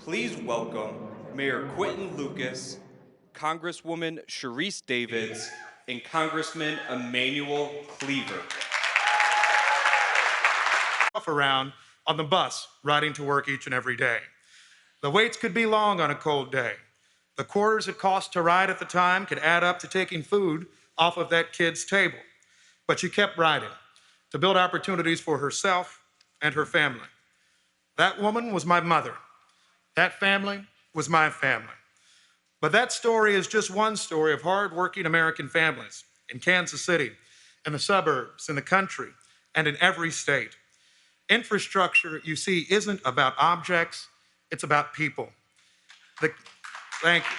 Please welcome Mayor Quentin Lucas, Congresswoman Sharice Davids, and Congressman Emmanuel Cleaver. Around on the bus riding to work each and every day. The waits could be long on a cold day. The quarters it cost to ride at the time could add up to taking food off of that kid's table. But she kept riding to build opportunities for herself and her family. That woman was my mother. That family was my family. But that story is just one story of hardworking American families in Kansas City, in the suburbs, in the country, and in every state. Infrastructure, you see, isn't about objects, it's about people. Thank you.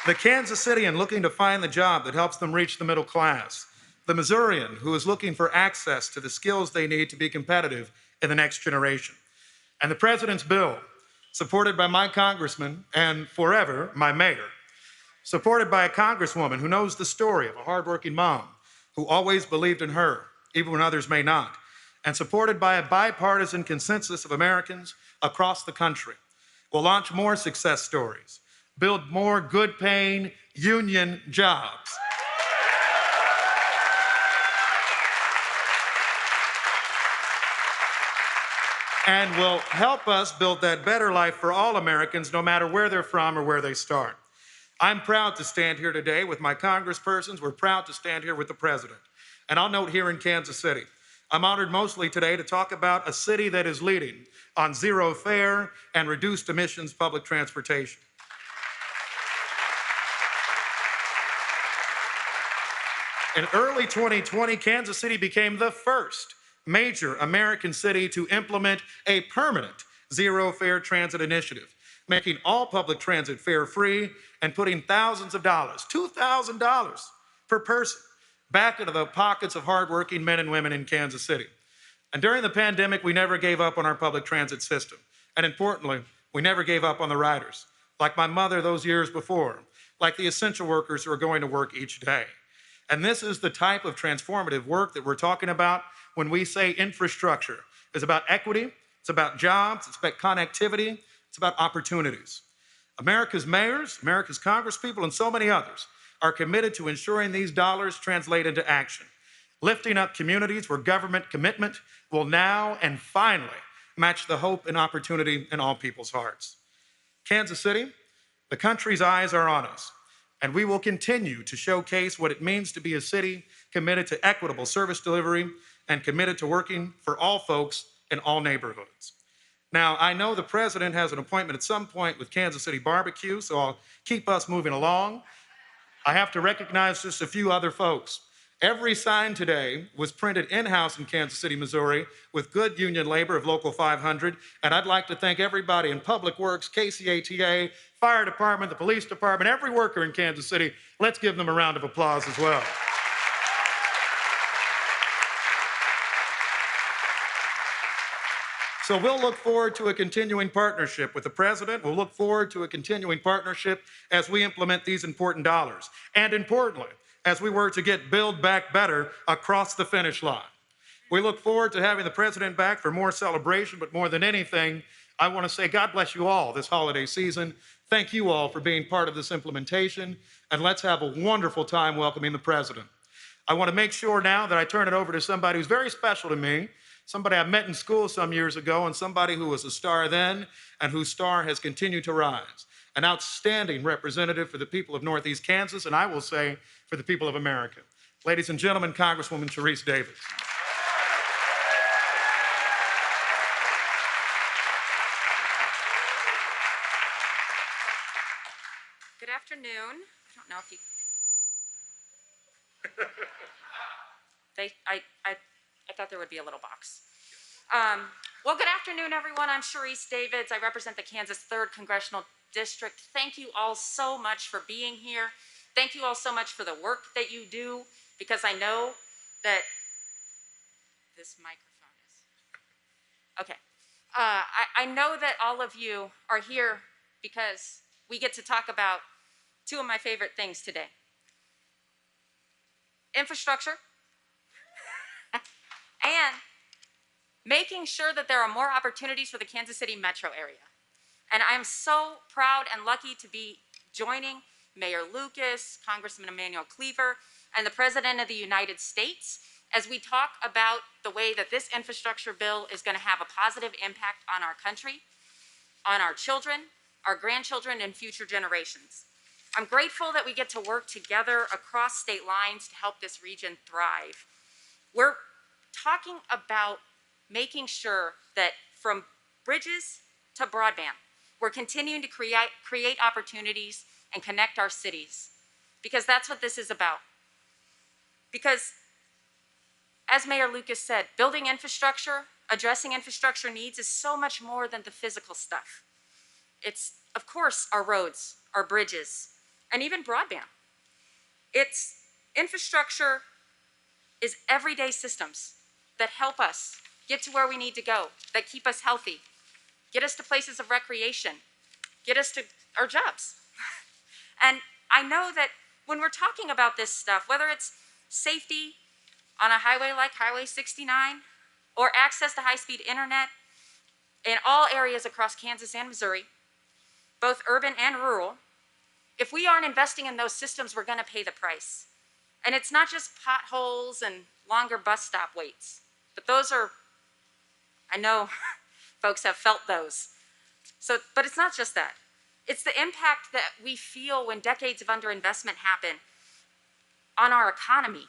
The Kansas Citian looking to find the job that helps them reach the middle class. The Missourian who is looking for access to the skills they need to be competitive in the next generation. And the president's bill, supported by my congressman and forever my mayor, supported by a congresswoman who knows the story of a hardworking mom who always believed in her, even when others may not, and supported by a bipartisan consensus of Americans across the country, will launch more success stories, build more good-paying union jobs, and will help us build that better life for all Americans, no matter where they're from or where they start. I'm proud to stand here today with my congresspersons. We're proud to stand here with the president. And I'll note here in Kansas City, I'm honored mostly today to talk about a city that is leading on zero fare and reduced emissions public transportation. In early 2020, Kansas City became the first major American city to implement a permanent zero fare transit initiative, making all public transit fare-free and putting thousands of dollars, $2,000 per person, back into the pockets of hardworking men and women in Kansas City. And during the pandemic, we never gave up on our public transit system. And importantly, we never gave up on the riders, like my mother those years before, like the essential workers who are going to work each day. And this is the type of transformative work that we're talking about when we say infrastructure. It's about equity, it's about jobs, it's about connectivity, it's about opportunities. America's mayors, America's congresspeople, and so many others are committed to ensuring these dollars translate into action, lifting up communities where government commitment will now and finally match the hope and opportunity in all people's hearts. Kansas City, the country's eyes are on us, and we will continue to showcase what it means to be a city committed to equitable service delivery and committed to working for all folks in all neighborhoods. Now, I know the president has an appointment at some point with Kansas City Barbecue, so I'll keep us moving along. I have to recognize just a few other folks. Every sign today was printed in-house in Kansas City, Missouri, with good union labor of Local 500, and I'd like to thank everybody in Public Works, KCATA, Fire Department, the Police Department, every worker in Kansas City. Let's give them a round of applause as well. So we'll look forward to a continuing partnership with the president. We'll look forward to a continuing partnership as we implement these important dollars. And importantly, as we work to get Build Back Better across the finish line. We look forward to having the president back for more celebration, but more than anything, I want to say God bless you all this holiday season. Thank you all for being part of this implementation, and let's have a wonderful time welcoming the president. I want to make sure now that I turn it over to somebody who's very special to me, somebody I met in school some years ago, and somebody who was a star then and whose star has continued to rise. An outstanding representative for the people of Northeast Kansas, and I will say for the people of America. Ladies and gentlemen, Congresswoman Sharice Davids. Good afternoon. I don't know if you... I thought there would be a little box. Well, good afternoon, everyone. I'm Sharice Davids. I represent the Kansas 3rd Congressional District. Thank you all so much for being here. Thank you all so much for the work that you do, because I know that this microphone is... Okay. I know that all of you are here because we get to talk about two of my favorite things today. Infrastructure and making sure that there are more opportunities for the Kansas City metro area. And I'm so proud and lucky to be joining Mayor Lucas, Congressman Emmanuel Cleaver, and the President of the United States as we talk about the way that this infrastructure bill is going to have a positive impact on our country, on our children, our grandchildren, and future generations. I'm grateful that we get to work together across state lines to help this region thrive. We're talking about making sure that from bridges to broadband, we're continuing to create opportunities and connect our cities, because that's what this is about. Because as Mayor Lucas said, building infrastructure, addressing infrastructure needs is so much more than the physical stuff. It's, of course, our roads, our bridges, and even broadband. It's infrastructure is everyday systems that help us get to where we need to go, that keep us healthy, get us to places of recreation, get us to our jobs. And I know that when we're talking about this stuff, whether it's safety on a highway like Highway 69 or access to high-speed internet in all areas across Kansas and Missouri, both urban and rural, if we aren't investing in those systems, we're going to pay the price. And it's not just potholes and longer bus stop waits, but those are, I know folks have felt those. But it's not just that. It's the impact that we feel when decades of underinvestment happen on our economy.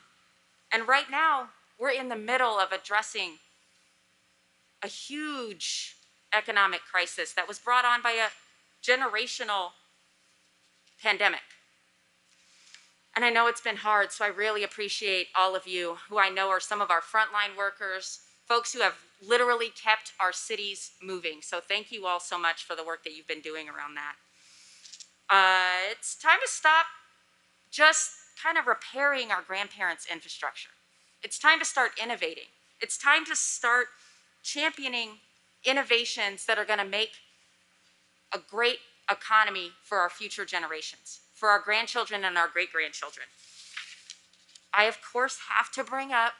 And right now, we're in the middle of addressing a huge economic crisis that was brought on by a generational pandemic. And I know it's been hard, so I really appreciate all of you who I know are some of our frontline workers, folks who have literally kept our cities moving. So thank you all so much for the work that you've been doing around that. It's time to stop just kind of repairing our grandparents' infrastructure. It's time to start innovating. It's time to start championing innovations that are going to make a great economy for our future generations, for our grandchildren and our great-grandchildren. I, of course, have to bring up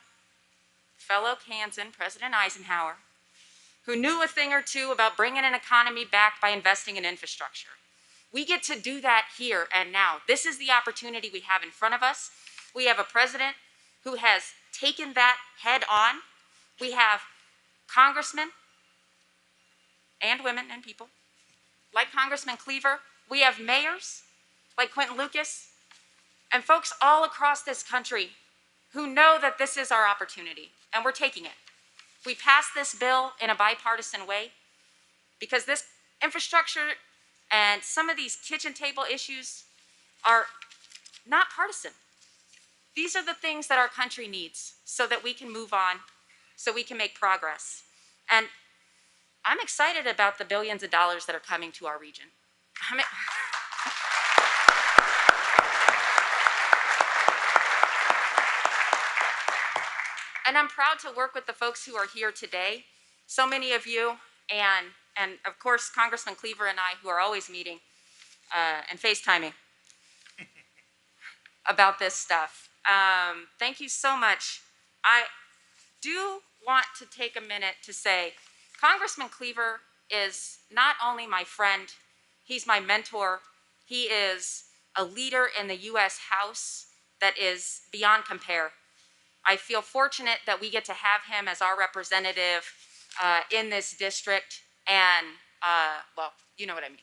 fellow Kansan President Eisenhower, who knew a thing or two about bringing an economy back by investing in infrastructure. We get to do that here and now. This is the opportunity we have in front of us. We have a president who has taken that head on. We have congressmen and women and people like Congressman Cleaver. We have mayors like Quentin Lucas and folks all across this country who know that this is our opportunity, and we're taking it. We passed this bill in a bipartisan way because this infrastructure and some of these kitchen table issues are not partisan. These are the things that our country needs so that we can move on, so we can make progress. And I'm excited about the billions of dollars that are coming to our region. And I'm proud to work with the folks who are here today, so many of you, and of course, Congressman Cleaver and I, who are always meeting and FaceTiming about this stuff. Thank you so much. I do want to take a minute to say, Congressman Cleaver is not only my friend, he's my mentor. He is a leader in the U.S. House that is beyond compare. I feel fortunate that we get to have him as our representative in this district and, well, you know what I mean,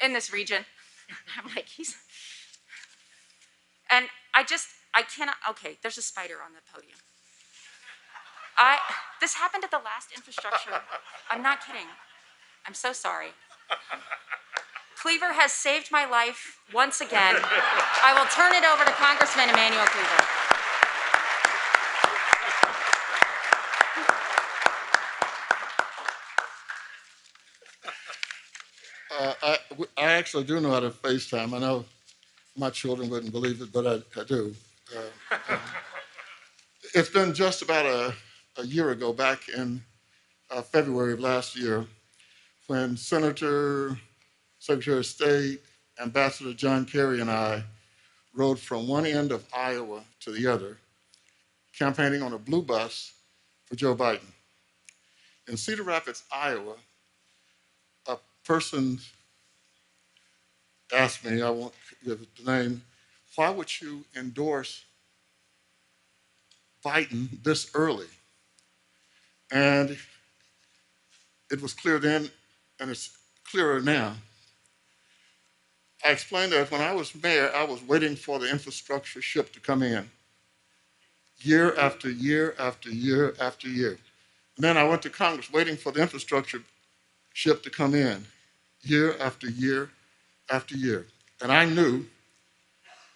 in this region. I'm like, and I cannot, okay, there's a spider on the podium. This happened at the last infrastructure. I'm not kidding. I'm so sorry. Cleaver has saved my life once again. I will turn it over to Congressman Emmanuel Cleaver. I actually do know how to FaceTime. I know my children wouldn't believe it, but I do. It's been just about a year ago, back in February of last year, when Senator, Secretary of State, Ambassador John Kerry and I rode from one end of Iowa to the other, campaigning on a blue bus for Joe Biden. In Cedar Rapids, Iowa, a person asked me, I won't give the name, why would you endorse Biden this early? And it was clear then, and it's clearer now. I explained that when I was mayor, I was waiting for the infrastructure ship to come in, year after year after year after year. And then I went to Congress waiting for the infrastructure ship to come in, year after year after year. And I knew,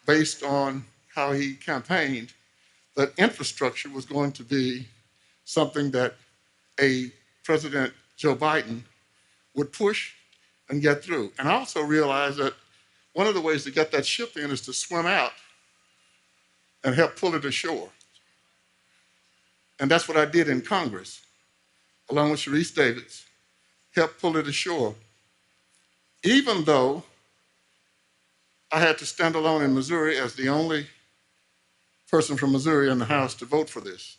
based on how he campaigned, that infrastructure was going to be something that a President Joe Biden would push and get through. And I also realized that one of the ways to get that ship in is to swim out and help pull it ashore. And that's what I did in Congress, along with Sharice Davids, helped pull it ashore. Even though I had to stand alone in Missouri as the only person from Missouri in the House to vote for this.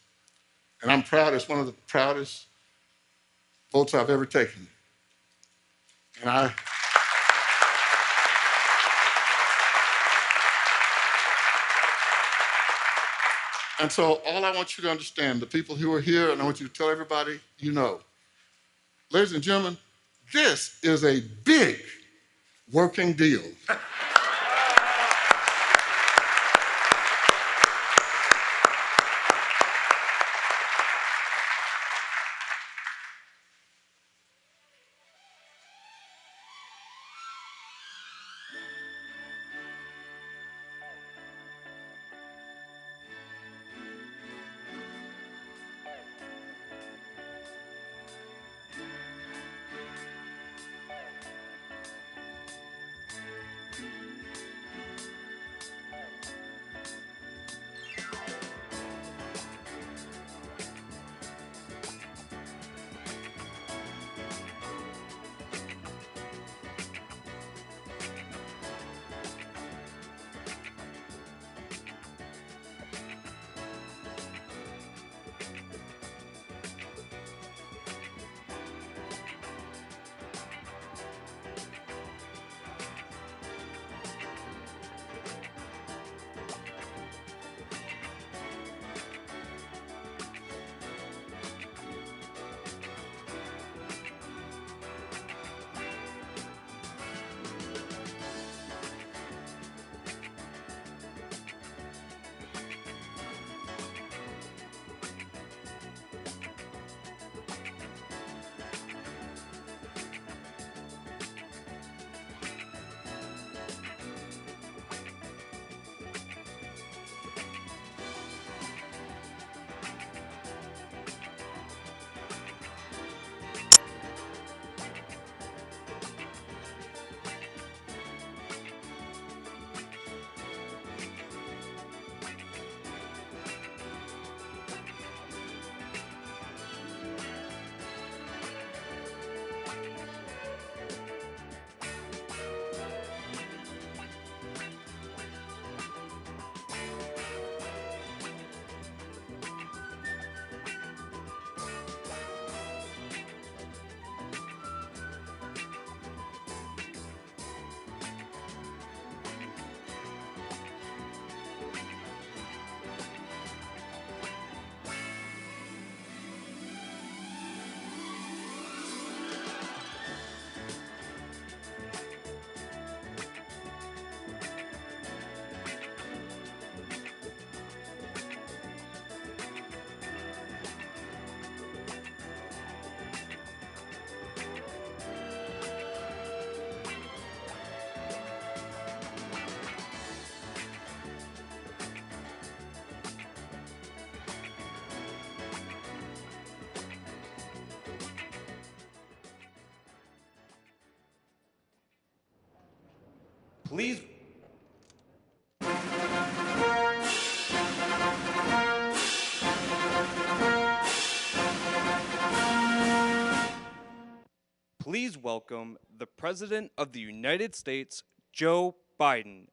And I'm proud, it's one of the proudest votes I've ever taken. And so all I want you to understand, the people who are here, and I want you to tell everybody you know, ladies and gentlemen, this is a big working deal. Please. Please welcome the President of the United States, Joe Biden.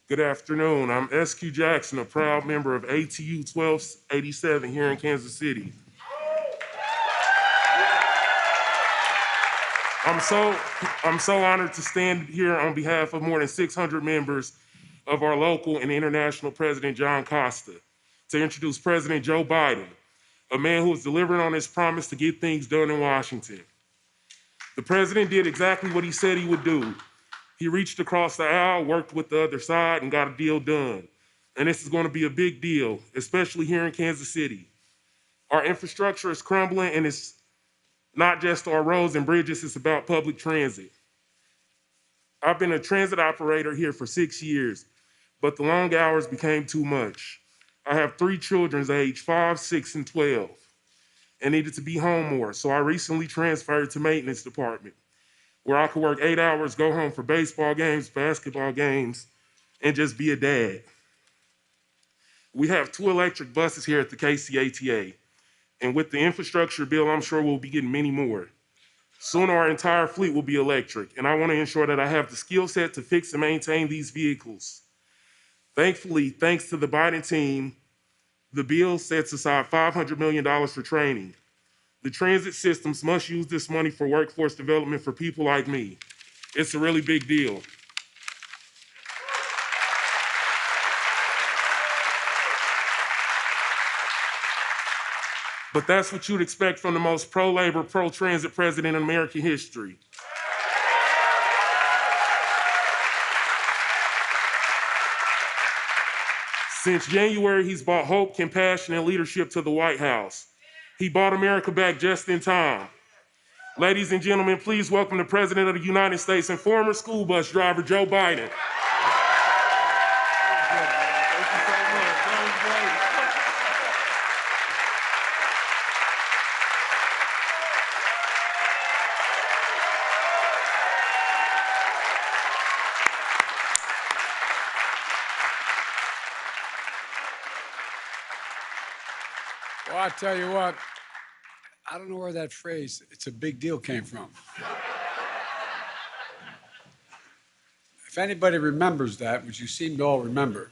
Good afternoon. I'm SQ Jackson, a proud member of ATU 1287 here in Kansas City. I'm so honored to stand here on behalf of more than 600 members of our local and international President John Costa to introduce President Joe Biden, a man who is delivering on his promise to get things done in Washington. The president did exactly what he said he would do. He reached across the aisle, worked with the other side, and got a deal done. And this is going to be a big deal, especially here in Kansas City. Our infrastructure is crumbling, and it's not just our roads and bridges, it's about public transit. I've been a transit operator here for 6 years, but the long hours became too much. I have 3 children aged 5, 6, and 12, and needed to be home more, so I recently transferred to maintenance department, where I could work 8 hours, go home for baseball games, basketball games, and just be a dad. We have 2 electric buses here at the KCATA, and with the infrastructure bill, I'm sure we'll be getting many more. Soon our entire fleet will be electric, and I want to ensure that I have the skill set to fix and maintain these vehicles. Thankfully, thanks to the Biden team, the bill sets aside $500 million for training. The transit systems must use this money for workforce development for people like me. It's a really big deal. But that's what you'd expect from the most pro-labor, pro-transit president in American history. Since January, he's brought hope, compassion, and leadership to the White House. He brought America back just in time. Ladies and gentlemen, please welcome the President of the United States and former school bus driver, Joe Biden. Well, I tell you what, I don't know where that phrase, "it's a big deal," came from. If anybody remembers that, which you seem to all remember,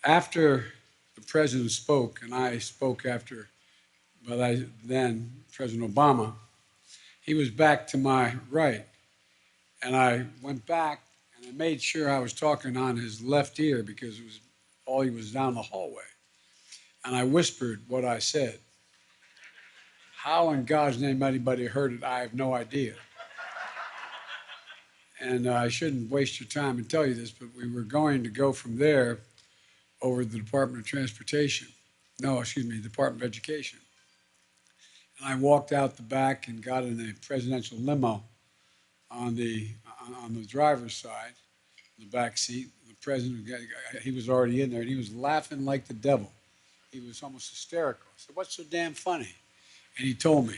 after the president spoke, and I spoke after, then President Obama, he was back to my right. And I went back and I made sure I was talking on his left ear because he was down the hallway. And I whispered what I said. How in God's name anybody heard it, I have no idea. And I shouldn't waste your time and tell you this, but we were going to go from there over the Department of Transportation. No, excuse me, Department of Education. And I walked out the back and got in a presidential limo on the driver's side, the back seat. The president, he was already in there, and he was laughing like the devil. He was almost hysterical. I said, "What's so damn funny?" And he told me.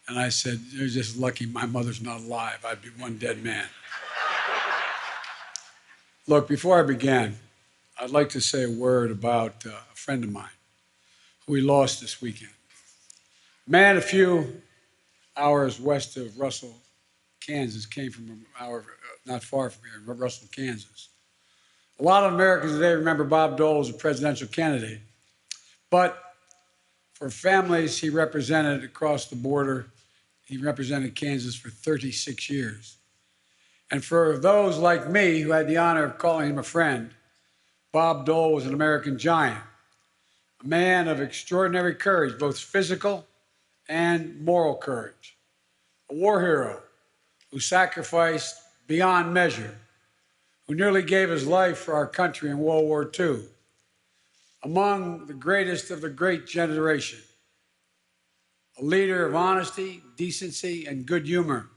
And I said, "You're just lucky my mother's not alive. I'd be one dead man." Look, before I begin, I'd like to say a word about a friend of mine who we lost this weekend. Man, a few hours west of Russell, Kansas, came from an hour not far from here, Russell, Kansas. A lot of Americans today remember Bob Dole as a presidential candidate, but for families he represented across the border, he represented Kansas for 36 years. And for those like me who had the honor of calling him a friend, Bob Dole was an American giant, a man of extraordinary courage, both physical and moral courage, a war hero who sacrificed beyond measure, who nearly gave his life for our country in World War II, among the greatest of the great generation, a leader of honesty, decency, and good humor.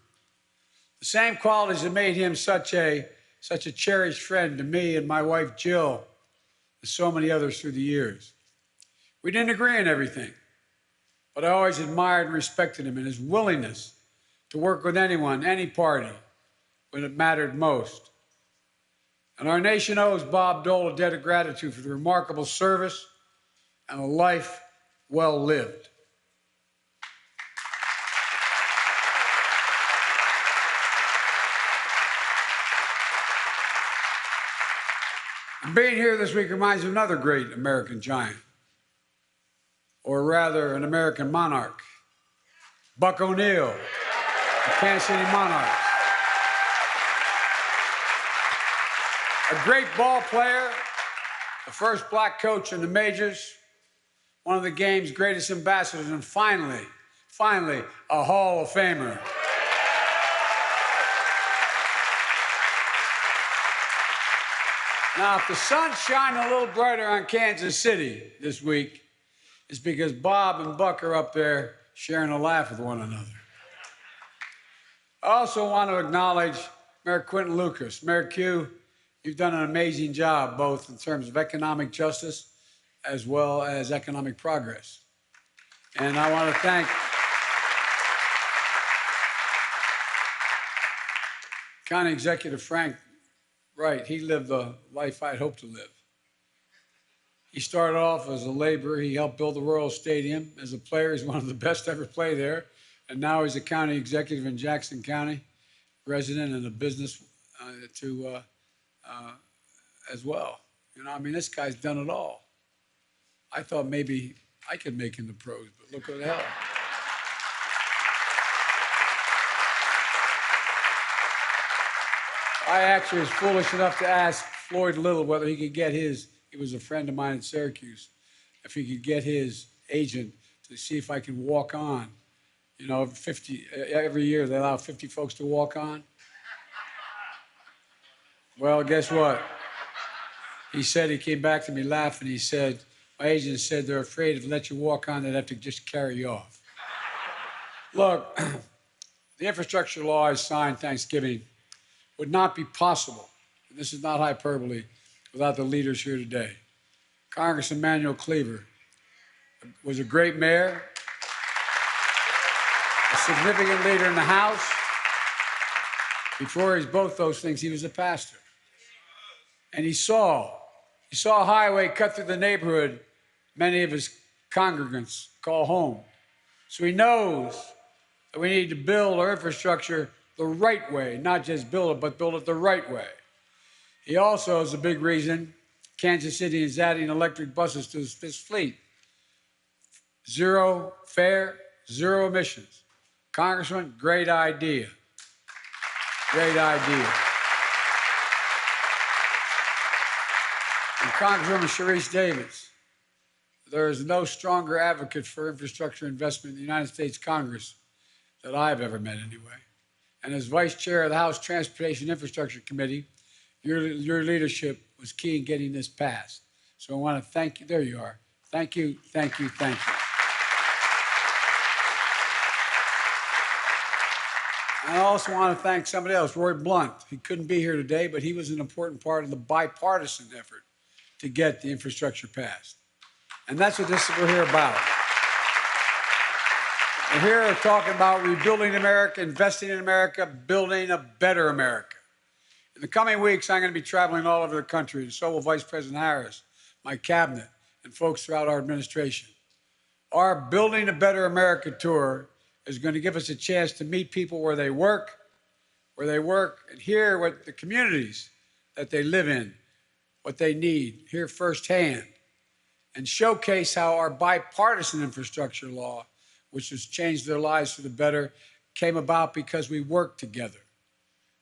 The same qualities that made him such a cherished friend to me and my wife, Jill, and so many others through the years. We didn't agree on everything, but I always admired and respected him and his willingness to work with anyone, any party, when it mattered most. And our nation owes Bob Dole a debt of gratitude for the remarkable service and a life well lived. Being here this week reminds me of another great American giant, or rather an American monarch, Buck O'Neill, the Kansas City Monarchs. A great ball player, the first black coach in the majors, one of the game's greatest ambassadors, and finally, a Hall of Famer. Now, if the sun's shining a little brighter on Kansas City this week, it's because Bob and Buck are up there sharing a laugh with one another. I also want to acknowledge Mayor Quinton Lucas. Mayor Q, you've done an amazing job, both in terms of economic justice as well as economic progress. And I want to thank County Executive Frank Wright. He lived the life I'd hoped to live. He started off as a laborer. He helped build the Royal Stadium. As a player, he's one of the best to ever play there. And now he's a county executive in Jackson County, resident and a business as well. You know, I mean, this guy's done it all. I thought maybe I could make him the pros, but look what the hell. I actually was foolish enough to ask Floyd Little whether he could get his, he was a friend of mine at Syracuse, if he could get his agent to see if I could walk on. You know, every year they allow 50 folks to walk on. Well, guess what? He said, he came back to me laughing. He said, my agent said they're afraid if they let you walk on, they'd have to just carry you off. Look, the infrastructure law I signed Thanksgiving would not be possible, and this is not hyperbole, without the leaders here today. Congressman Emanuel Cleaver was a great mayor, a significant leader in the House. Before he was both those things, he was a pastor. And he saw a highway cut through the neighborhood many of his congregants call home. So he knows that we need to build our infrastructure the right way, not just build it, but build it the right way. He also is a big reason Kansas City is adding electric buses to this fleet. Zero fare, zero emissions. Congressman, great idea. Great idea. And Congresswoman Sharice Davids, there is no stronger advocate for infrastructure investment in the United States Congress that I've ever met anyway. And as Vice Chair of the House Transportation Infrastructure Committee, your leadership was key in getting this passed. So I want to thank you. There you are. Thank you, thank you, thank you. I also want to thank somebody else, Roy Blunt. He couldn't be here today, but he was an important part of the bipartisan effort to get the infrastructure passed. And that's what we're here about. We're here talking about rebuilding America, investing in America, building a better America. In the coming weeks, I'm going to be traveling all over the country, and so will Vice President Harris, my cabinet, and folks throughout our administration. Our Building a Better America tour is going to give us a chance to meet people where they work, and hear what the communities that they live in, what they need, hear firsthand, and showcase how our bipartisan infrastructure law, which has changed their lives for the better, came about because we worked together.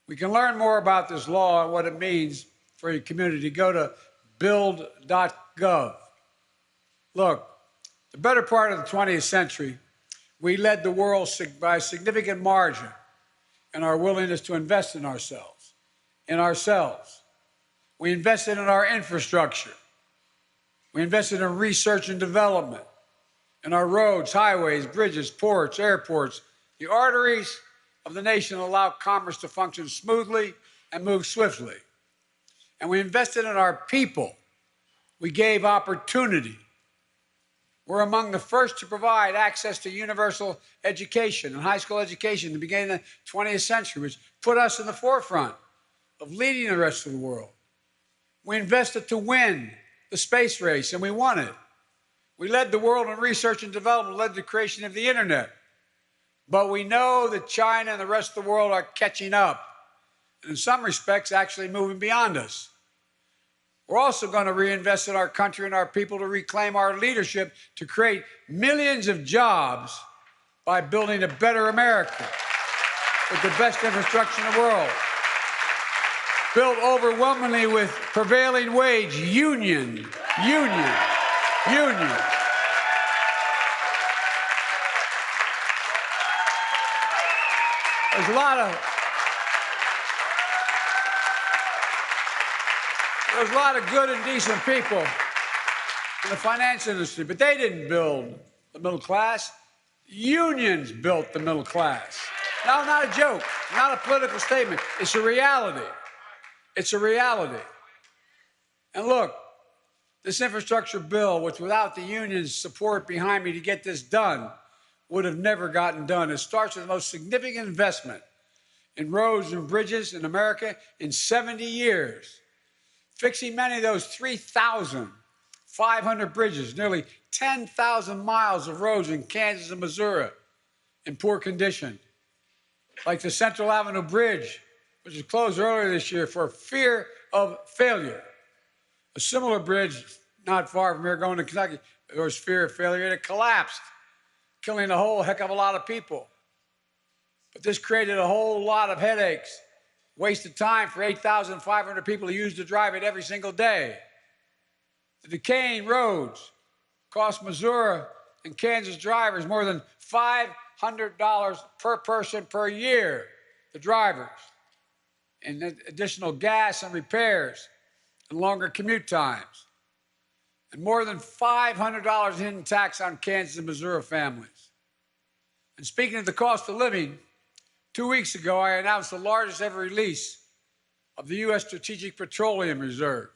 We can learn more about this law and what it means for your community. Go to build.gov. Look, the better part of the 20th century, we led the world by a significant margin in our willingness to invest in ourselves, We invested in our infrastructure. We invested in research and development, in our roads, highways, bridges, ports, airports, the arteries of the nation allow commerce to function smoothly and move swiftly. And we invested in our people. We gave opportunity. We're among the first to provide access to universal education and high school education at the beginning of the 20th century, which put us in the forefront of leading the rest of the world. We invested to win the space race, and we won it. We led the world in research and development, led the creation of the internet. But we know that China and the rest of the world are catching up, and in some respects, actually moving beyond us. We're also going to reinvest in our country and our people to reclaim our leadership to create millions of jobs by building a better America with the best infrastructure in the world, built overwhelmingly with prevailing wage, union. There's a lot of good and decent people in the finance industry, but they didn't build the middle class. Unions built the middle class. No, not a joke, not a political statement. It's a reality. It's a reality. And look, this infrastructure bill, which without the union's support behind me to get this done, would have never gotten done. It starts with the most significant investment in roads and bridges in America in 70 years. Fixing many of those 3,500 bridges, nearly 10,000 miles of roads in Kansas and Missouri in poor condition, like the Central Avenue Bridge, which was closed earlier this year for fear of failure. A similar bridge not far from here going to Kentucky, there was fear of failure, and it collapsed, killing a whole heck of a lot of people. But this created a whole lot of headaches, wasted time for 8,500 people who used to drive it every single day. The decaying roads cost Missouri and Kansas drivers more than $500 per person per year, the drivers, and additional gas and repairs and longer commute times, and more than $500 in tax on Kansas and Missouri families. And speaking of the cost of living, 2 weeks ago, I announced the largest ever release of the U.S. Strategic Petroleum Reserve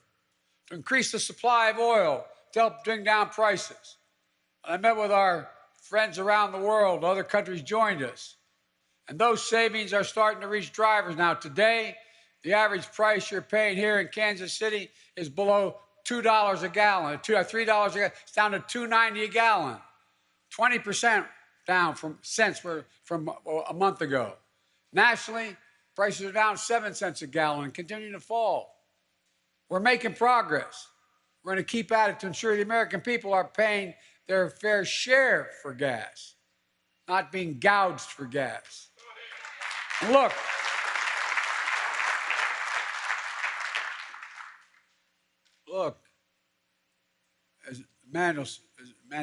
to increase the supply of oil to help bring down prices. And I met with our friends around the world. Other countries joined us. And those savings are starting to reach drivers now. Today, the average price you're paying here in Kansas City is below $2 a gallon, $3 a gallon. It's down to $2.90 a gallon, 20% down from a month ago. Nationally, prices are down 7 cents a gallon and continuing to fall. We're making progress. We're going to keep at it to ensure the American people are paying their fair share for gas, not being gouged for gas. And look, as man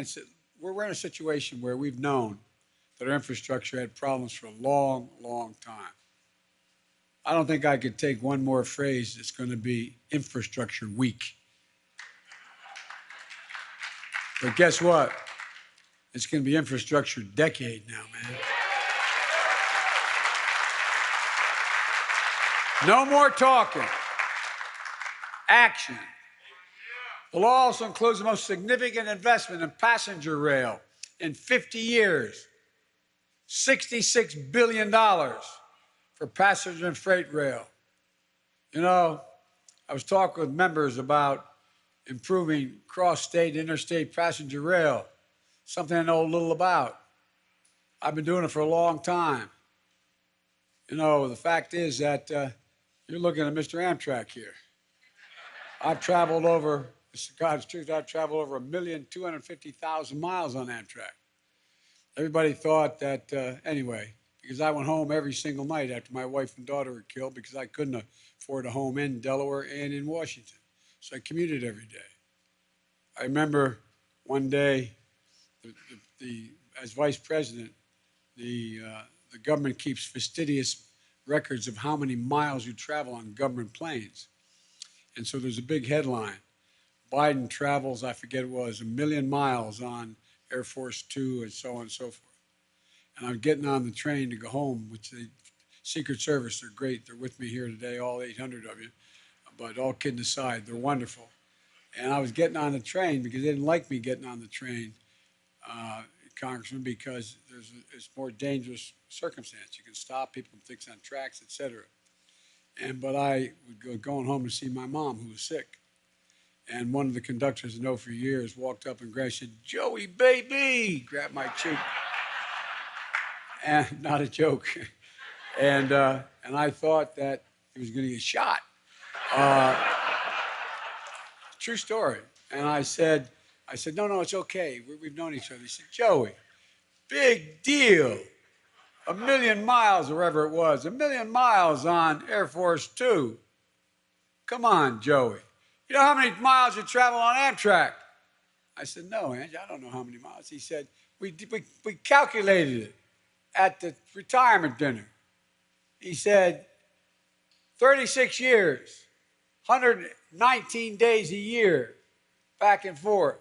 said, we're in a situation where we've known that our infrastructure had problems for a long, long time. I don't think I could take one more phrase that's going to be infrastructure week. But guess what? It's going to be infrastructure decade now, man. No more talking. Action. The law also includes the most significant investment in passenger rail in 50 years. $66 billion for passenger and freight rail. You know, I was talking with members about improving cross-state, interstate passenger rail, something I know a little about. I've been doing it for a long time. You know, the fact is that you're looking at Mr. Amtrak here. I've traveled over, this is God's truth, I've traveled over 1,250,000 miles on Amtrak. Everybody thought that, anyway, because I went home every single night after my wife and daughter were killed because I couldn't afford a home in Delaware and in Washington. So I commuted every day. I remember one day, as vice president, the government keeps fastidious records of how many miles you travel on government planes. And so there's a big headline. Biden travels, I forget what it was, 1 million miles on Air Force Two and so on and so forth. And I'm getting on the train to go home, which the Secret Service, they're great. They're with me here today, all 800 of you. But all kidding aside, they're wonderful. And I was getting on the train because they didn't like me getting on the train, Congressman, because it's more dangerous circumstance. You can stop people from things on tracks, et cetera. But I would go going home to see my mom, who was sick. And one of the conductors I know for years walked up and grabbed, said, "Joey, baby," grabbed my cheek. And not a joke. And I thought that he was going to get shot. True story. And I said, no, it's okay. We've known each other. He said, Joey, big deal. 1,000,000 miles, or wherever it was, 1,000,000 miles on Air Force Two. Come on, Joey. You know how many miles you travel on Amtrak? I said, no, Angie, I don't know how many miles. He said, we calculated it at the retirement dinner. He said, 36 years, 119 days a year, back and forth.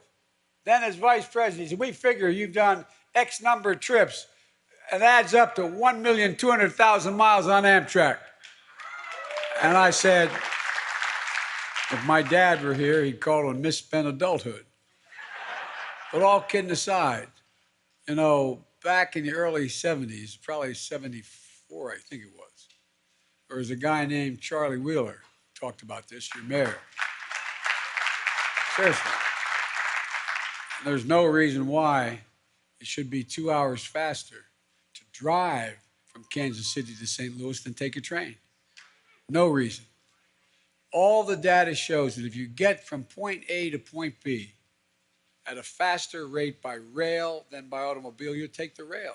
Then as vice president, he said, we figure you've done X number of trips. It adds up to 1,200,000 miles on Amtrak. And I said, if my dad were here, he'd call it misspent adulthood. But all kidding aside, you know, back in the early 70s, probably 74, I think it was, there was a guy named Charlie Wheeler, talked about this, your mayor. Seriously. There's no reason why it should be 2 hours faster to drive from Kansas City to St. Louis than take a train. No reason. All the data shows that if you get from point A to point B at a faster rate by rail than by automobile, you'll take the rail.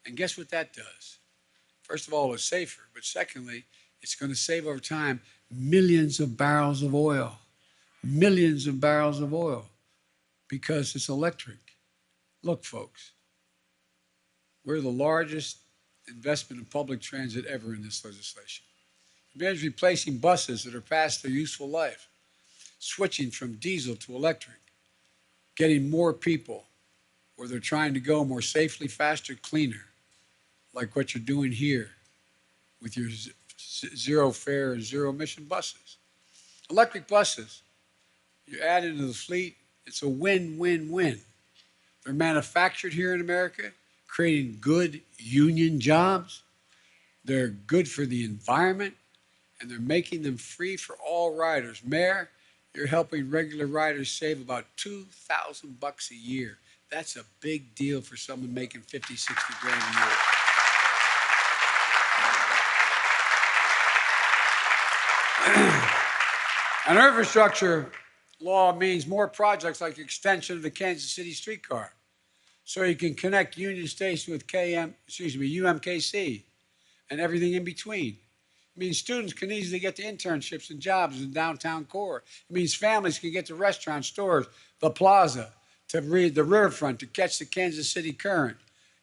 And guess what that does? First of all, it's safer, but secondly, it's going to save over time millions of barrels of oil. Millions of barrels of oil because it's electric. Look, folks, we're the largest investment in public transit ever in this legislation. It means replacing buses that are past their useful life, switching from diesel to electric, getting more people where they're trying to go more safely, faster, cleaner, like what you're doing here with your zero fare and zero emission buses. Electric buses, you add into the fleet, it's a win-win-win. They're manufactured here in America, creating good union jobs. They're good for the environment, and they're making them free for all riders. Mayor, you're helping regular riders save about $2,000 a year. That's a big deal for someone making 50, 60 grand a year. An infrastructure law means more projects like the extension of the Kansas City streetcar, so you can connect Union Station with UMKC and everything in between. It means students can easily get to internships and jobs in downtown core. It means families can get to restaurants, stores, the plaza, to read the riverfront, to catch the Kansas City Current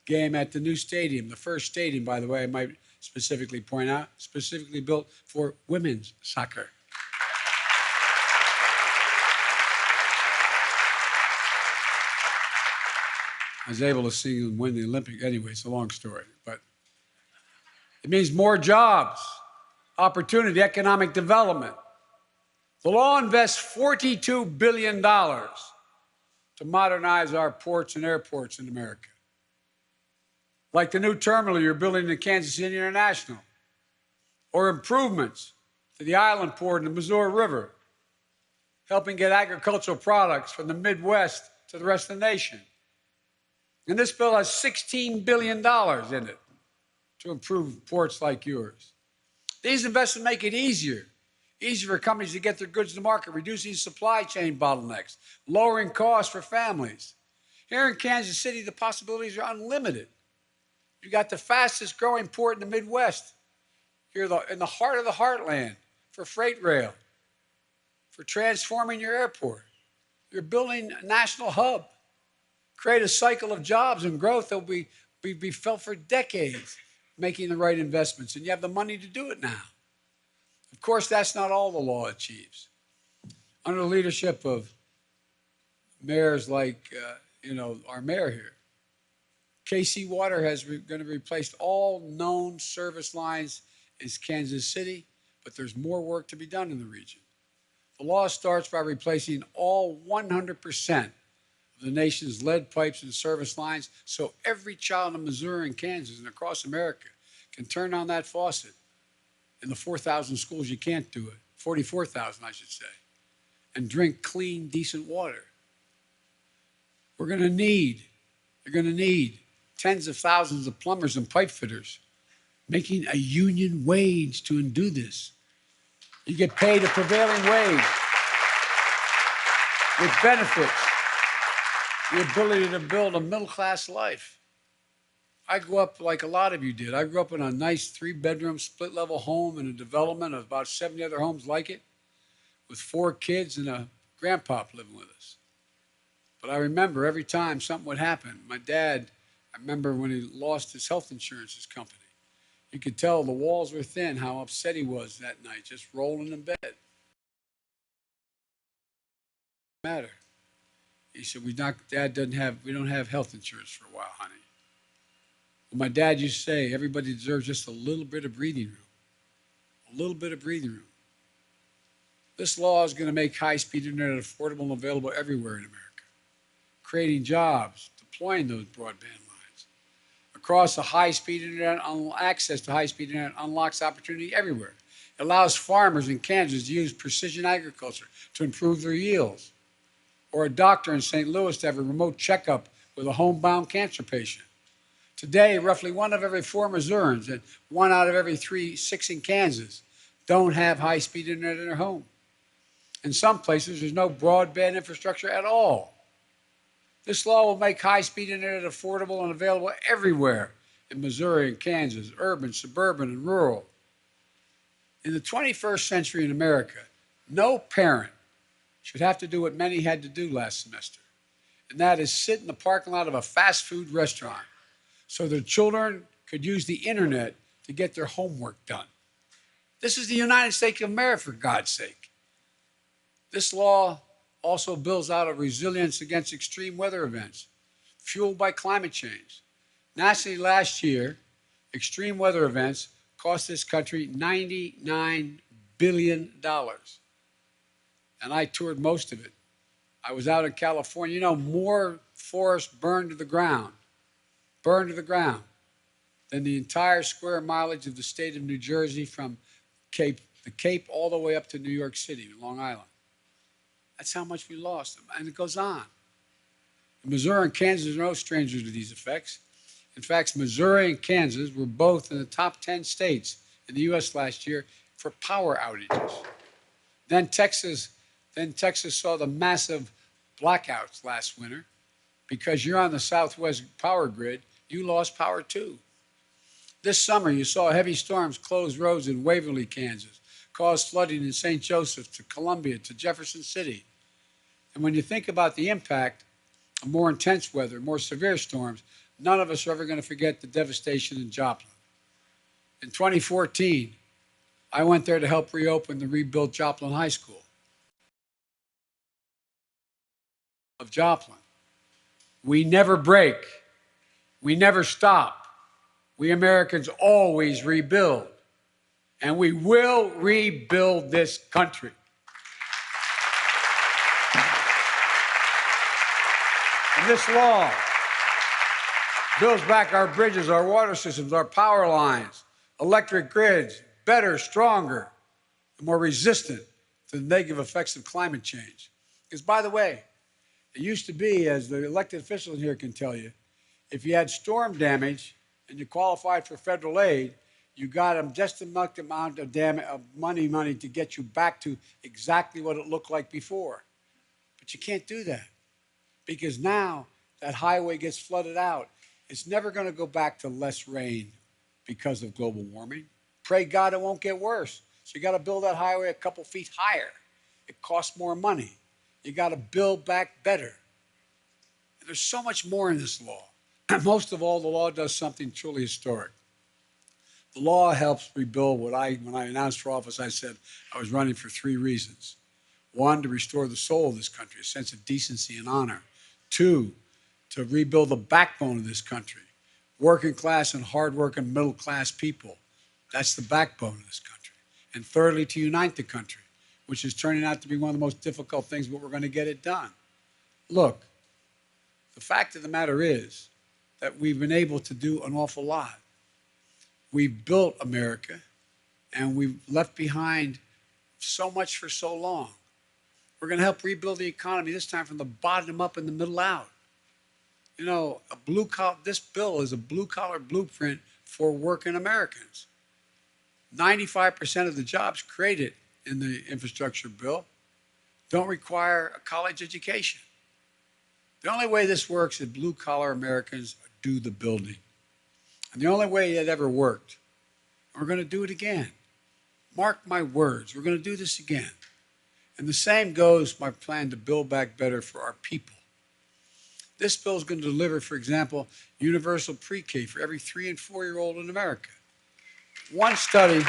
game at the new stadium, the first stadium, by the way, I might specifically point out, specifically built for women's soccer. I was able to see them win the Olympics. Anyway, it's a long story, but it means more jobs, opportunity, economic development. The law invests $42 billion to modernize our ports and airports in America. Like the new terminal you're building in Kansas City International, or improvements to the island port in the Missouri River, helping get agricultural products from the Midwest to the rest of the nation. And this bill has $16 billion in it to improve ports like yours. These investments make it easier for companies to get their goods to market, reducing supply chain bottlenecks, lowering costs for families. Here in Kansas City, the possibilities are unlimited. You got the fastest growing port in the Midwest. You're in the heart of the heartland for freight rail, for transforming your airport. You're building a national hub. Create a cycle of jobs and growth that will be felt for decades, making the right investments. And you have the money to do it now. Of course, that's not all the law achieves. Under the leadership of mayors like, our mayor here, KC Water has going to replace all known service lines in Kansas City, but there's more work to be done in the region. The law starts by replacing all 100% the nation's lead pipes and service lines, so every child in Missouri and Kansas and across America can turn on that faucet. In the 4,000 schools you can't do it, 44,000 I should say, and drink clean, decent water. You're going to need tens of thousands of plumbers and pipe fitters making a union wage to undo this. You get paid a prevailing wage. which benefits the ability to build a middle-class life. I grew up like a lot of you did. I grew up in a nice 3-bedroom split-level home in a development of about 70 other homes like it, with 4 kids and a grandpop living with us. But I remember every time something would happen, my dad, I remember when he lost his health insurance company, you could tell the walls were thin, how upset he was that night, just rolling in bed. Matter. He said, we don't have health insurance for a while, honey. Well, my dad used to say, everybody deserves just a little bit of breathing room. A little bit of breathing room. This law is going to make high-speed internet affordable and available everywhere in America, creating jobs, deploying those broadband lines. Across the high-speed internet, access to high-speed internet unlocks opportunity everywhere. It allows farmers in Kansas to use precision agriculture to improve their yields, or a doctor in St. Louis to have a remote checkup with a homebound cancer patient. Today, roughly 1 of every 4 Missourians and 1 out of every 6 in Kansas don't have high-speed internet in their home. In some places, there's no broadband infrastructure at all. This law will make high-speed internet affordable and available everywhere in Missouri and Kansas, urban, suburban, and rural. In the 21st century in America, no parent should have to do what many had to do last semester, and that is sit in the parking lot of a fast food restaurant so their children could use the internet to get their homework done. This is the United States of America, for God's sake. This law also builds out a resilience against extreme weather events fueled by climate change. Nationally last year, extreme weather events cost this country $99 billion. And I toured most of it. I was out in California. You know, more forests burned to the ground, than the entire square mileage of the state of New Jersey from the Cape all the way up to New York City, Long Island. That's how much we lost. And it goes on. Missouri and Kansas are no strangers to these effects. In fact, Missouri and Kansas were both in the top 10 states in the U.S. last year for power outages. Then Texas saw the massive blackouts last winter. Because you're on the Southwest power grid, you lost power too. This summer, you saw heavy storms close roads in Waverly, Kansas, cause flooding in St. Joseph to Columbia to Jefferson City. And when you think about the impact of more intense weather, more severe storms, none of us are ever going to forget the devastation in Joplin. In 2014, I went there to help reopen the rebuilt Joplin High School of Joplin. We never break. We never stop. We Americans always rebuild. And we will rebuild this country. And this law builds back our bridges, our water systems, our power lines, electric grids, better, stronger, and more resistant to the negative effects of climate change. Because, by the way, it used to be, as the elected officials here can tell you, if you had storm damage and you qualified for federal aid, you got them just enough amount of money to get you back to exactly what it looked like before. But you can't do that because now that highway gets flooded out. It's never going to go back to less rain because of global warming. Pray God it won't get worse. So you got to build that highway a couple feet higher. It costs more money. You got to build back better. And there's so much more in this law. Most of all, the law does something truly historic. The law helps rebuild when I announced for office, I said I was running for 3 reasons. 1, to restore the soul of this country, a sense of decency and honor. 2, to rebuild the backbone of this country, working class and hardworking middle class people. That's the backbone of this country. And thirdly, to unite the country, which is turning out to be one of the most difficult things, but we're going to get it done. Look, the fact of the matter is that we've been able to do an awful lot. We've built America, and we've left behind so much for so long. We're going to help rebuild the economy, this time from the bottom up and the middle out. You know, this bill is a blue-collar blueprint for working Americans. 95% of the jobs created in the infrastructure bill don't require a college education. The only way this works is blue-collar Americans do the building. And the only way it ever worked, we're going to do it again. Mark my words, we're going to do this again. And the same goes my plan to build back better for our people. This bill is going to deliver, for example, universal pre-K for every 3- and 4-year-old in America. One study, the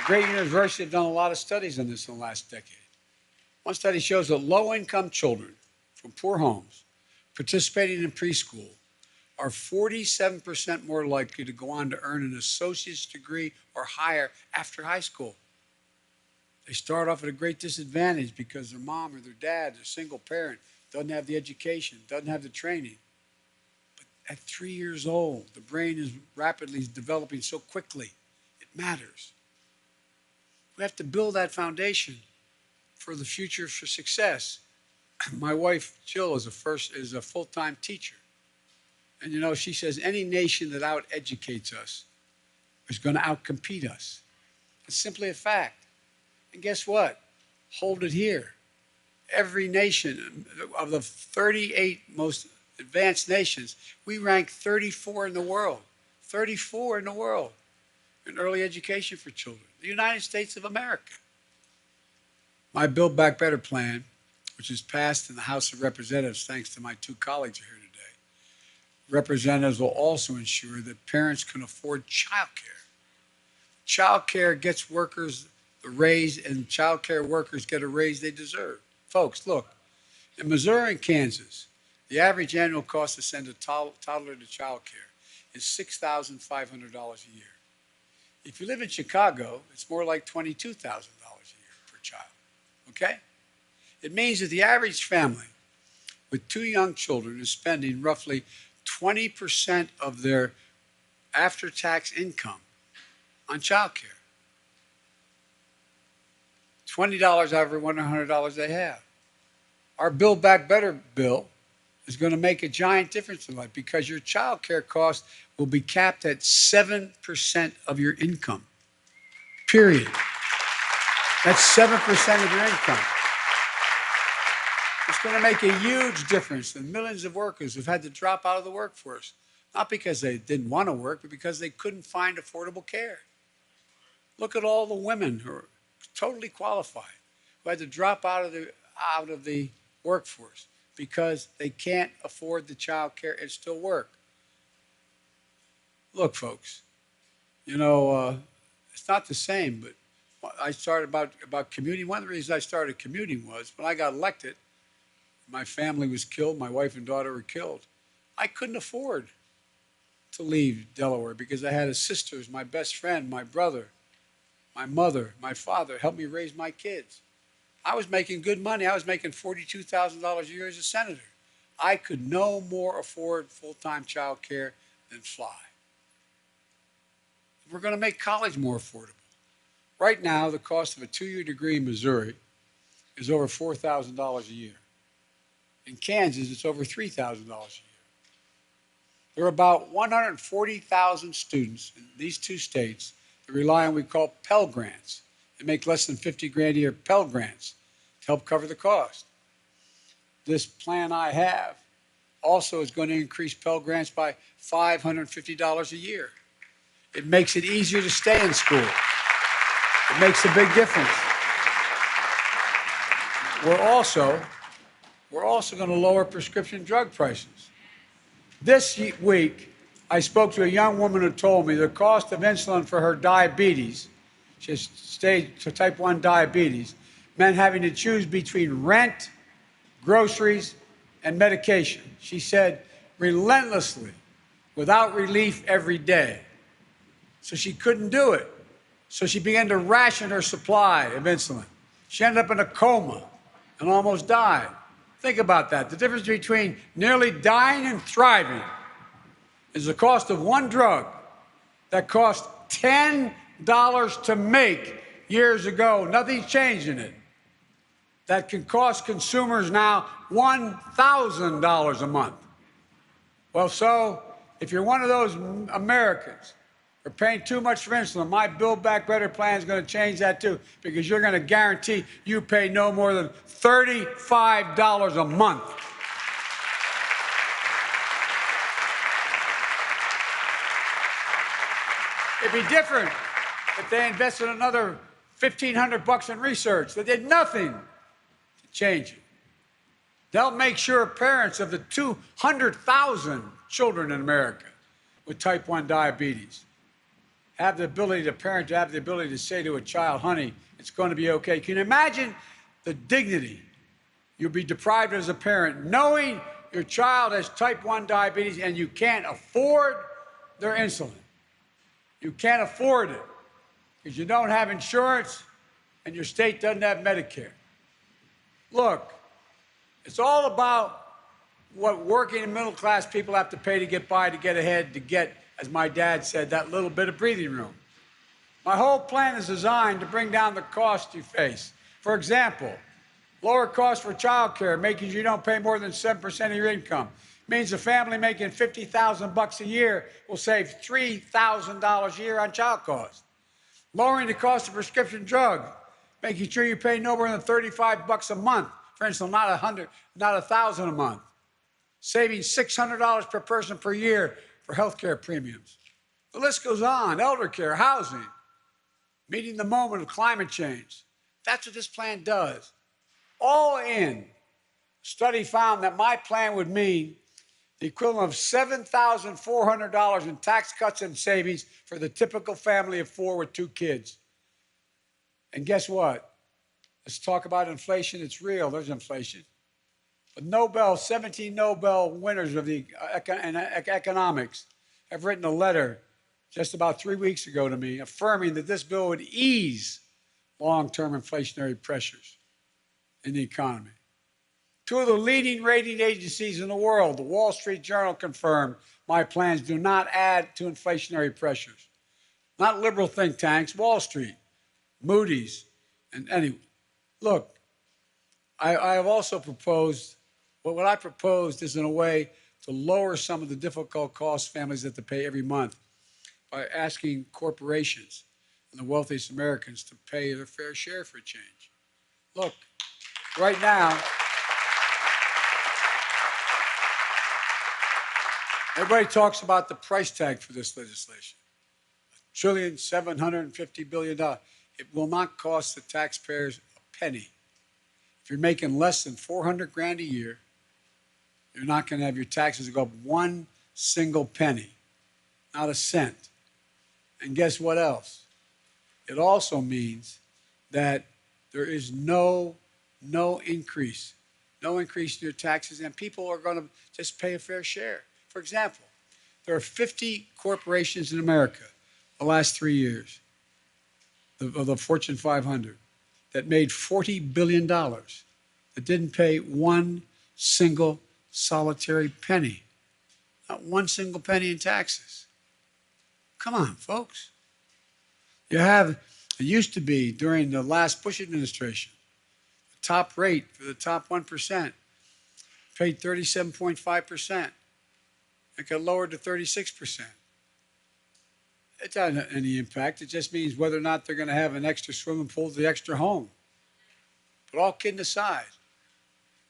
great university have done a lot of studies on this in the last decade. One study shows that low-income children from poor homes participating in preschool are 47% more likely to go on to earn an associate's degree or higher after high school. They start off at a great disadvantage because their mom or their dad, their single parent, doesn't have the education, doesn't have the training. But at 3 years old, the brain is rapidly developing so quickly, it matters. We have to build that foundation for the future for success. My wife, Jill, is a full-time teacher. And, you know, she says any nation that out-educates us is going to outcompete us. It's simply a fact. And guess what? Hold it here. Every nation, of the 38 most advanced nations, we rank 34 in the world. 34 in the world in early education for children. The United States of America. My Build Back Better plan, which is passed in the House of Representatives thanks to my 2 colleagues here today, representatives will also ensure that parents can afford child care. Child care gets workers the raise, and child care workers get a raise they deserve. Folks, look, in Missouri and Kansas, the average annual cost to send a toddler to child care is $6,500 a year. If you live in Chicago, it's more like $22,000 a year per child, okay? It means that the average family with 2 young children is spending roughly 20% of their after-tax income on child care. $20 out of every $100 they have. Our Build Back Better bill is going to make a giant difference in life because your child care cost will be capped at 7% of your income. Period. That's 7% of your income. It's going to make a huge difference in millions of workers who've had to drop out of the workforce, not because they didn't want to work, but because they couldn't find affordable care. Look at all the women who are totally qualified who had to drop out of the workforce because they can't afford the child care and still work. Look, folks, you know, it's not the same, but I started about commuting. One of the reasons I started commuting was when I got elected, my family was killed, my wife and daughter were killed. I couldn't afford to leave Delaware because I had a sister, my best friend, my brother, my mother, my father helped me raise my kids. I was making good money. I was making $42,000 a year as a senator. I could no more afford full-time child care than fly. We're going to make college more affordable. Right now, the cost of a 2-year degree in Missouri is over $4,000 a year. In Kansas, it's over $3,000 a year. There are about 140,000 students in these 2 states that rely on what we call Pell Grants. They make less than $50,000 a year Pell Grants to help cover the cost. This plan I have also is going to increase Pell Grants by $550 a year. It makes it easier to stay in school. It makes a big difference. We're also going to lower prescription drug prices. This week, I spoke to a young woman who told me the cost of insulin for her diabetes, she has type 1 diabetes, meant having to choose between rent, groceries, and medication. She said, relentlessly, without relief every day. So she couldn't do it. So she began to ration her supply of insulin. She ended up in a coma and almost died. Think about that. The difference between nearly dying and thriving is the cost of one drug that cost $10 to make years ago. Nothing's changed in it. That can cost consumers now $1,000 a month. Well, so if you're one of those Americans We're paying too much for insulin. My Build Back Better plan is going to change that too, because you're going to guarantee you pay no more than $35 a month. It'd be different if they invested another $1,500 in research. They did nothing to change it. They'll make sure parents of the 200,000 children in America with type 1 diabetes have the ability to say to a child, honey, it's going to be okay. Can you imagine the dignity you'll be deprived as a parent knowing your child has type 1 diabetes and you can't afford their insulin? You can't afford it because you don't have insurance and your state doesn't have Medicare. Look, it's all about what working and middle class people have to pay to get by, to get ahead, to get, as my dad said, that little bit of breathing room. My whole plan is designed to bring down the cost you face. For example, lower costs for child care, making sure you don't pay more than 7% of your income. Means a family making $50,000 a year will save $3,000 a year on child costs. Lowering the cost of prescription drugs, making sure you pay no more than $35 a month. For instance, not $1,000 a month. Saving $600 per person per year for health care premiums. The list goes on. Elder care, housing, meeting the moment of climate change. That's what this plan does. All in. Study found that my plan would mean the equivalent of $7,400 in tax cuts and savings for the typical family of 4 with 2 kids. And guess what? Let's talk about inflation. It's real. There's inflation. But 17 Nobel winners of the economics have written a letter just about 3 weeks ago to me affirming that this bill would ease long-term inflationary pressures in the economy. 2 of the leading rating agencies in the world, the Wall Street Journal, confirmed my plans do not add to inflationary pressures. Not liberal think tanks, Wall Street, Moody's, and anyway. Look, I have also proposed, what I proposed is in a way to lower some of the difficult costs families have to pay every month by asking corporations and the wealthiest Americans to pay their fair share for a change. Look, right now, everybody talks about the price tag for this legislation. $1.75 trillion. It will not cost the taxpayers a penny. If you're making less than $400,000 a year, you're not going to have your taxes go up 1 single penny, not a cent. And guess what else? It also means that there is no increase in your taxes, and people are going to just pay a fair share. For example, there are 50 corporations in America the last 3 years of the Fortune 500 that made $40 billion that didn't pay 1 single solitary penny, not 1 single penny in taxes. Come on, folks. It used to be during the last Bush administration, the top rate for the top 1% paid 37.5%. It got lowered to 36%. It doesn't have any impact. It just means whether or not they're going to have an extra swimming pool to the extra home. But all kidding aside,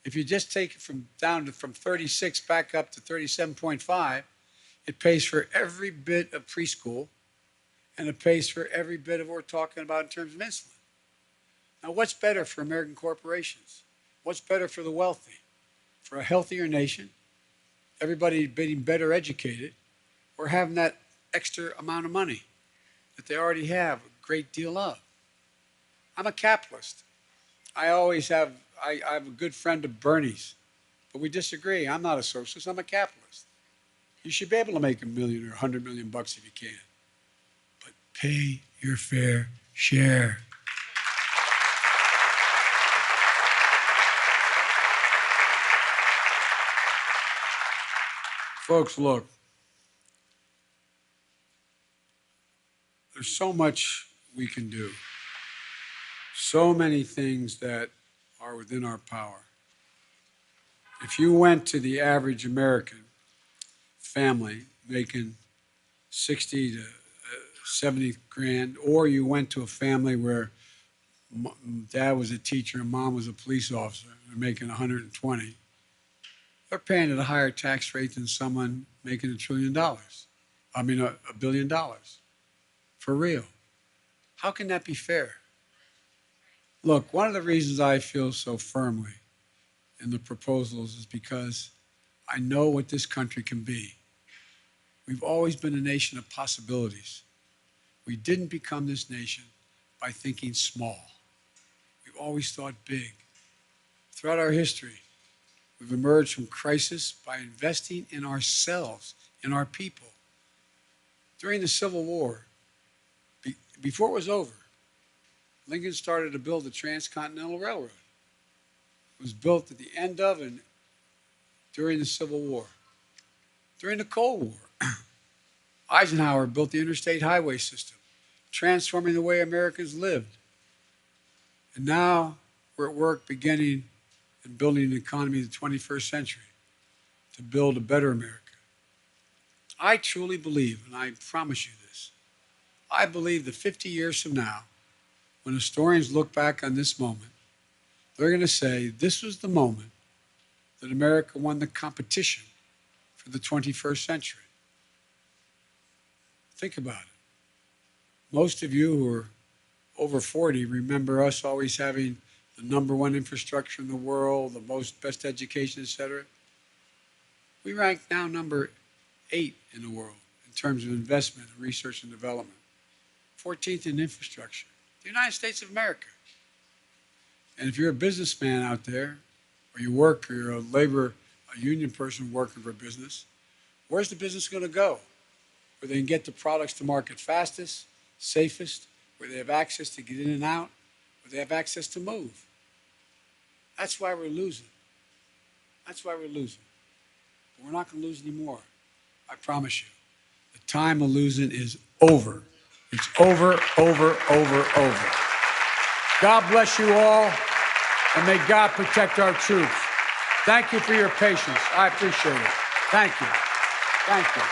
if you just take it from 36 back up to 37.5, it pays for every bit of preschool, and it pays for every bit of what we're talking about in terms of insulin. Now, what's better for American corporations? What's better for the wealthy? For a healthier nation, everybody being better educated, or having that extra amount of money that they already have a great deal of? I'm a capitalist. I have a good friend of Bernie's, but we disagree. I'm not a socialist. I'm a capitalist. You should be able to make $1 million or $100 million if you can, but pay your fair share. Folks, look, there's so much we can do, so many things that are within our power. If you went to the average American family making 60 to 70 grand, or you went to a family where dad was a teacher and mom was a police officer, they're making 120, they're paying at a higher tax rate than someone making $1 trillion. I mean, $1 billion. For real. How can that be fair? Look, one of the reasons I feel so firmly in the proposals is because I know what this country can be. We've always been a nation of possibilities. We didn't become this nation by thinking small. We've always thought big. Throughout our history, we've emerged from crisis by investing in ourselves, in our people. During the Civil War, before it was over, Lincoln started to build the Transcontinental Railroad. It was built at the end of and during the Civil War. During the Cold War, Eisenhower built the interstate highway system, transforming the way Americans lived. And now we're at work beginning and building an economy of the 21st century to build a better America. I truly believe, and I promise you this, I believe that 50 years from now, when historians look back on this moment, they're going to say this was the moment that America won the competition for the 21st century. Think about it. Most of you who are over 40 remember us always having the #1 infrastructure in the world, the best education, et cetera. We rank now number 8 in the world in terms of investment in research and development. 14th in infrastructure. The United States of America. And if you're a businessman out there, or you work, or you're a union person working for a business, where's the business going to go? Where they can get the products to market fastest, safest, where they have access to get in and out, where they have access to move. That's why we're losing. That's why we're losing. But we're not going to lose anymore. I promise you. The time of losing is over. It's over, over, over, over. God bless you all, and may God protect our troops. Thank you for your patience. I appreciate it. Thank you. Thank you.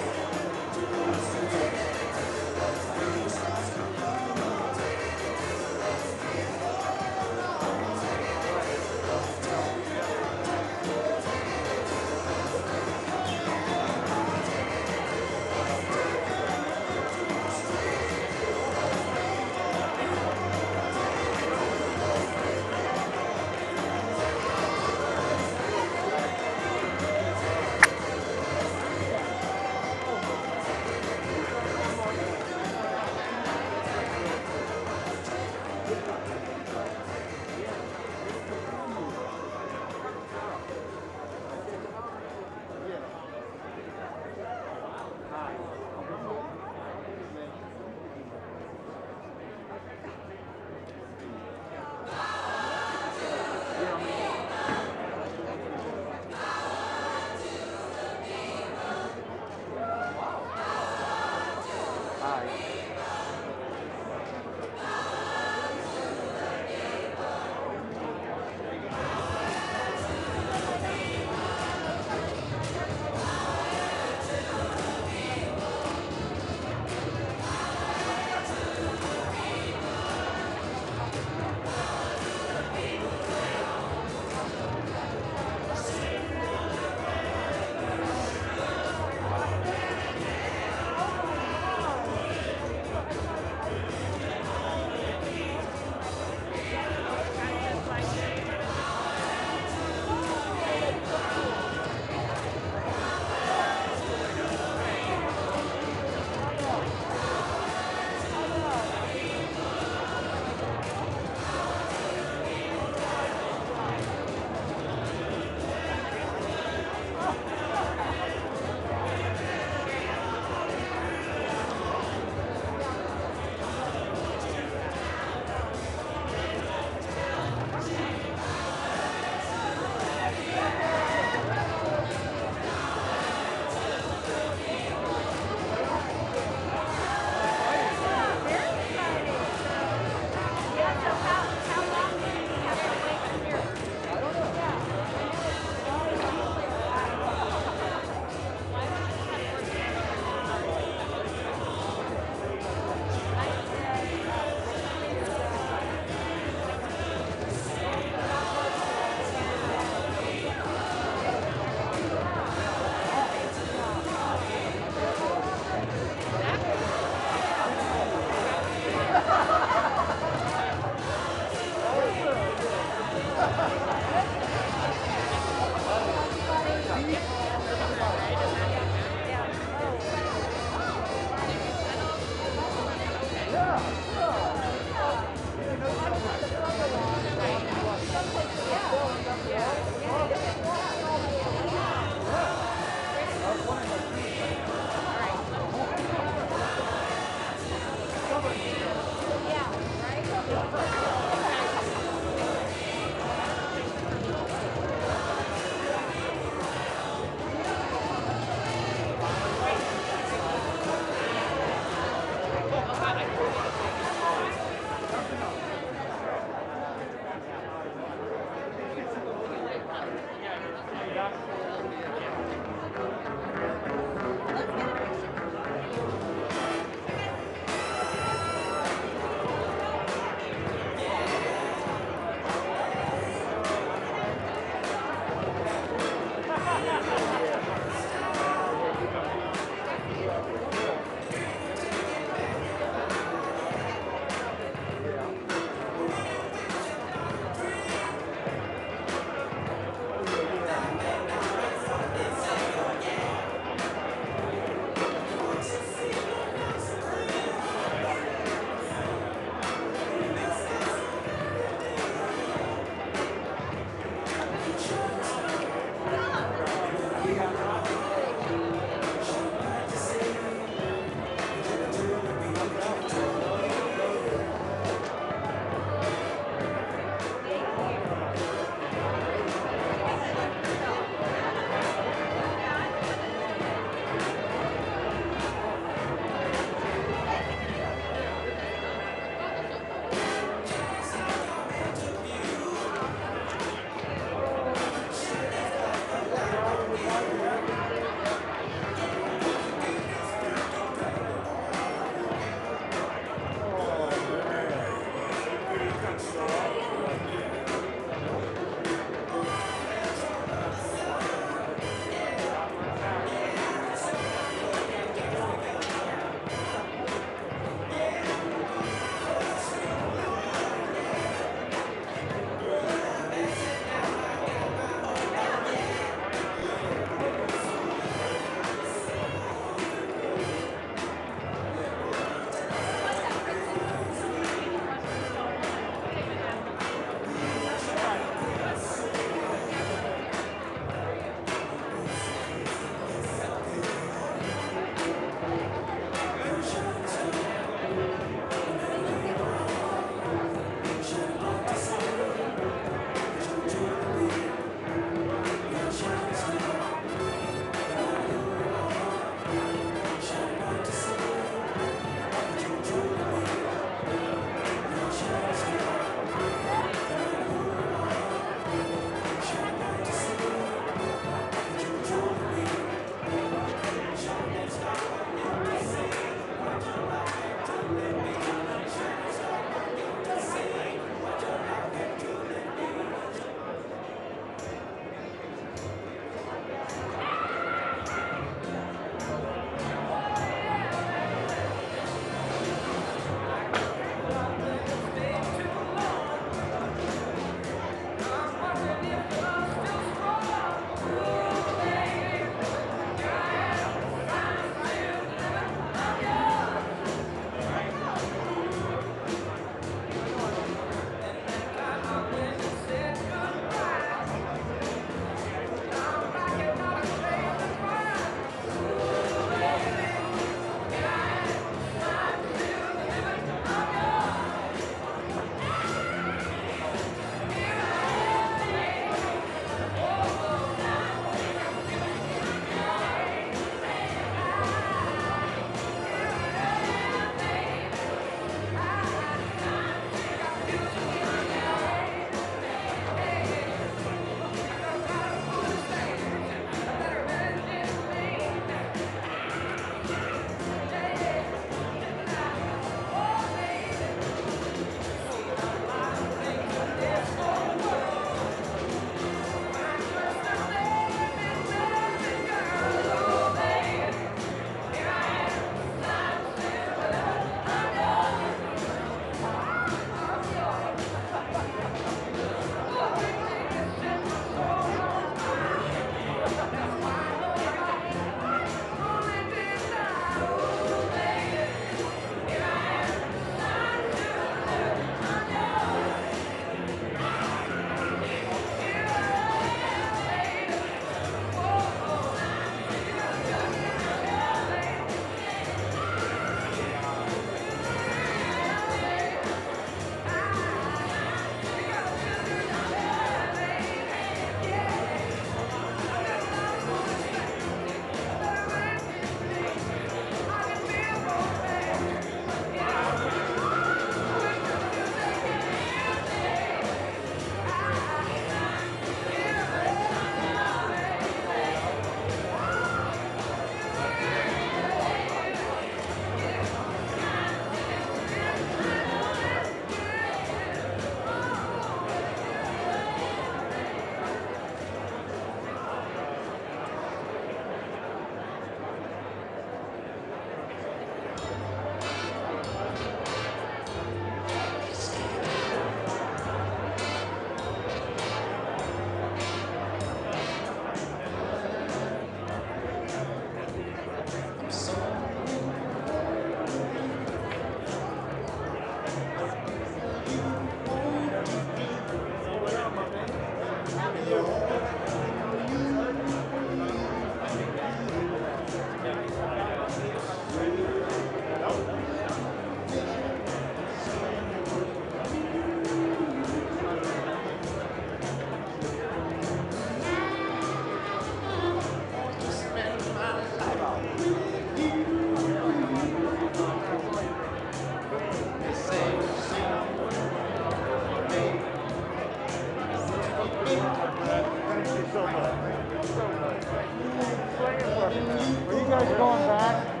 Are you guys going back?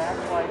back like